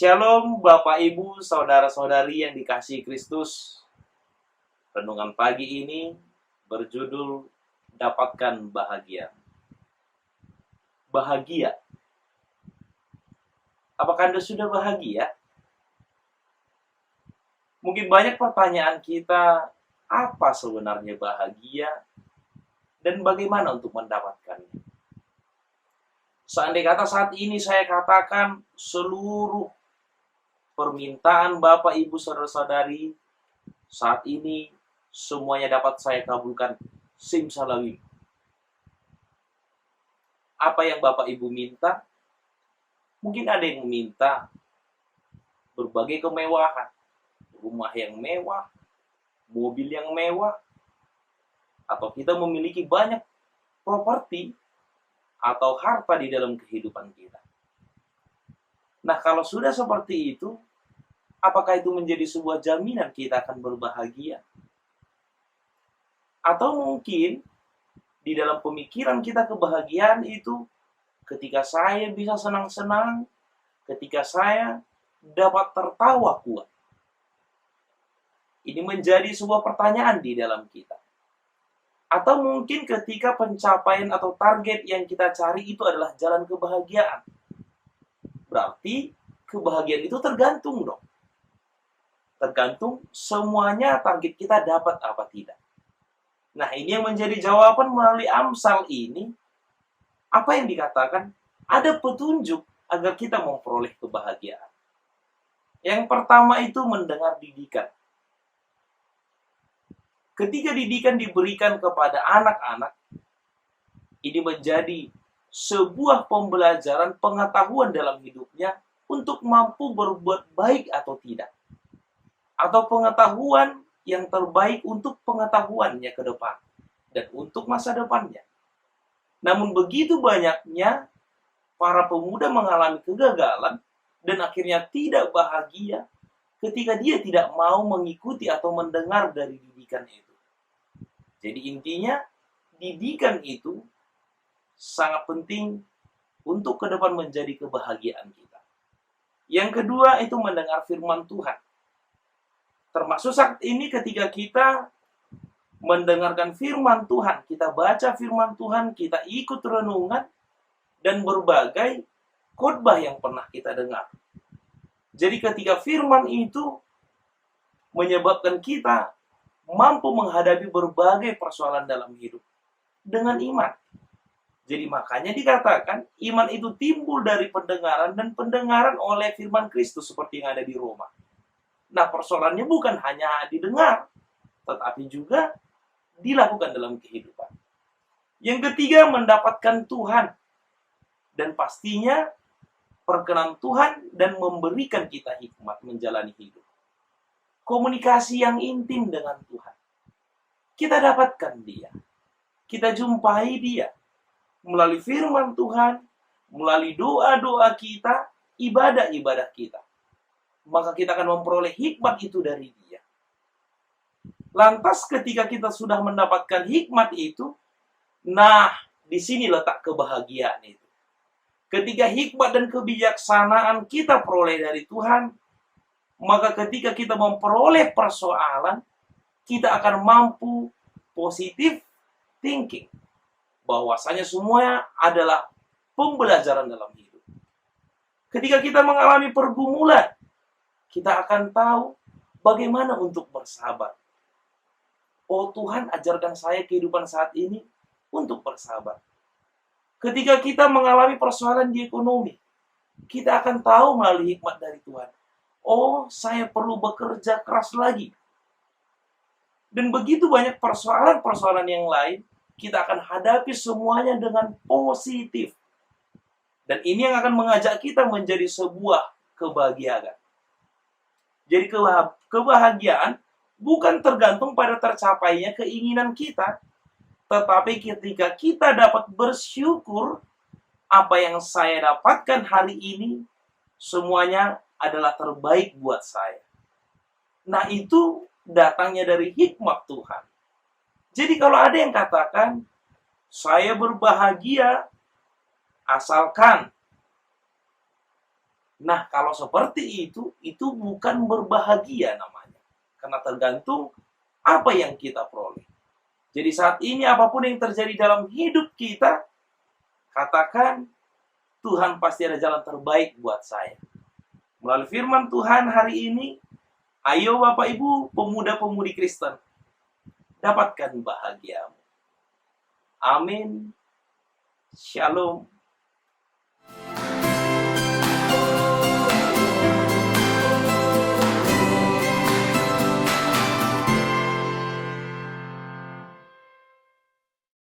Shalom Bapak Ibu, Saudara-saudari yang dikasihi Kristus. Renungan pagi ini berjudul Dapatkan Bahagia. Bahagia. Apakah Anda sudah bahagia? Mungkin banyak pertanyaan kita, apa sebenarnya bahagia dan bagaimana untuk mendapatkannya? Seandainya kata saat ini saya katakan seluruh permintaan Bapak, Ibu, Saudara-saudari saat ini semuanya dapat saya kabulkan simsalabim. Apa yang Bapak Ibu minta? Mungkin ada yang minta berbagai kemewahan, rumah yang mewah, mobil yang mewah, atau kita memiliki banyak properti atau harta di dalam kehidupan kita. Nah, kalau sudah seperti itu, apakah itu menjadi sebuah jaminan kita akan berbahagia? Atau mungkin di dalam pemikiran kita kebahagiaan itu ketika saya bisa senang-senang, ketika saya dapat tertawa kuat. Ini menjadi sebuah pertanyaan di dalam kita. Atau mungkin ketika pencapaian atau target yang kita cari itu adalah jalan kebahagiaan. Berarti kebahagiaan itu tergantung dong. Tergantung semuanya target kita dapat apa tidak. Nah, ini yang menjadi jawaban melalui Amsal ini. Apa yang dikatakan? Ada petunjuk agar kita memperoleh kebahagiaan. Yang pertama itu mendengar didikan. Ketika didikan diberikan kepada anak-anak, ini menjadi sebuah pembelajaran pengetahuan dalam hidupnya untuk mampu berbuat baik atau tidak. Atau pengetahuan yang terbaik untuk pengetahuannya ke depan dan untuk masa depannya. Namun begitu banyaknya para pemuda mengalami kegagalan dan akhirnya tidak bahagia ketika dia tidak mau mengikuti atau mendengar dari didikan itu. Jadi intinya, didikan itu sangat penting untuk ke depan menjadi kebahagiaan kita. Yang kedua itu mendengar firman Tuhan. Termasuk saat ini ketika kita mendengarkan firman Tuhan, kita baca firman Tuhan, kita ikut renungan, dan berbagai khotbah yang pernah kita dengar. Jadi ketika firman itu menyebabkan kita mampu menghadapi berbagai persoalan dalam hidup dengan iman. Jadi makanya dikatakan iman itu timbul dari pendengaran dan pendengaran oleh firman Kristus seperti yang ada di Roma. Nah, persoalannya bukan hanya didengar, tetapi juga dilakukan dalam kehidupan. Yang ketiga, mendapatkan Tuhan. Dan pastinya perkenan Tuhan dan memberikan kita hikmat menjalani hidup. Komunikasi yang intim dengan Tuhan. Kita dapatkan Dia. Kita jumpai Dia. Melalui firman Tuhan, melalui doa-doa kita, ibadah-ibadah kita. Maka kita akan memperoleh hikmat itu dari Dia. Lantas ketika kita sudah mendapatkan hikmat itu, nah, di sini letak kebahagiaan itu. Ketika hikmat dan kebijaksanaan kita peroleh dari Tuhan, maka ketika kita memperoleh persoalan, kita akan mampu positive thinking. Bahwasanya semuanya adalah pembelajaran dalam hidup. Ketika kita mengalami pergumulan, kita akan tahu bagaimana untuk bersabar. Oh Tuhan, ajarkan saya kehidupan saat ini untuk bersabar. Ketika kita mengalami persoalan di ekonomi, kita akan tahu melalui hikmat dari Tuhan. Oh, saya perlu bekerja keras lagi. Dan begitu banyak persoalan-persoalan yang lain, kita akan hadapi semuanya dengan positif. Dan ini yang akan mengajak kita menjadi sebuah kebahagiaan. Jadi kebahagiaan bukan tergantung pada tercapainya keinginan kita, tetapi ketika kita dapat bersyukur apa yang saya dapatkan hari ini, semuanya adalah terbaik buat saya. Nah, itu datangnya dari hikmat Tuhan. Jadi kalau ada yang katakan, saya berbahagia asalkan Nah, kalau seperti itu bukan berbahagia namanya. Karena tergantung apa yang kita peroleh. Jadi saat ini apapun yang terjadi dalam hidup kita, katakan, Tuhan pasti ada jalan terbaik buat saya. Melalui firman Tuhan hari ini, ayo Bapak Ibu, pemuda-pemudi Kristen, dapatkan bahagiamu. Amin. Shalom.